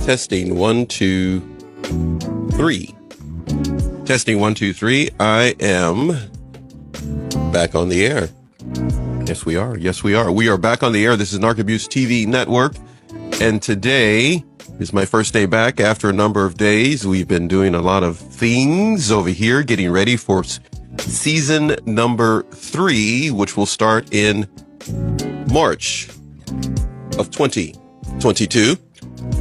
Testing 1, 2, 3. Testing 1, 2, 3. I am back on the air. Yes, we are. Yes, we are. We are back on the air. This is NATV Network. And today is my first day back after a number of days. We've been doing a lot of things over here, getting ready for season number 3, which will start in March of 2022.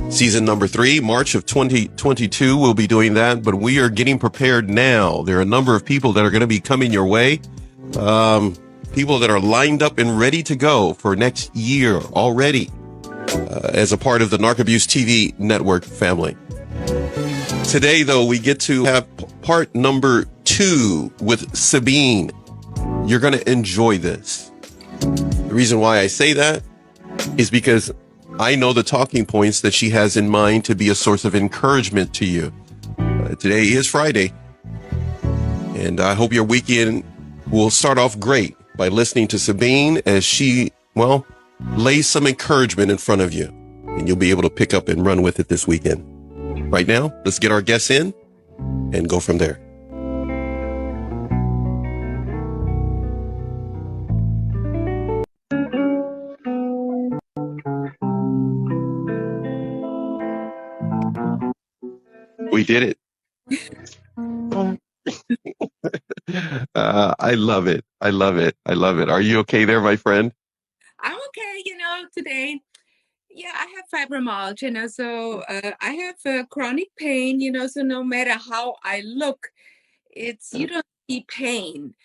Season number 3, March of 2022, we'll be doing that, but we are getting prepared now. There are a number of people that are going to be coming your way. People that are lined up and ready to go for next year already as a part of the NATV Network family. Today, though, we get to have part number 2 with SABINE. You're going to enjoy this. The reason why I say that is because I know the talking points that she has in mind to be a source of encouragement to you. Today is Friday, and I hope your weekend will start off great by listening to SABINE as she, lays some encouragement in front of you, and you'll be able to pick up and run with it this weekend. Right now, let's get our guests in and go from there. We did it. I love it. I love it. I love it. Are you okay there, my friend? I'm okay, today. Yeah, I have fibromyalgia, so I have chronic pain, so no matter how I look, you don't see pain.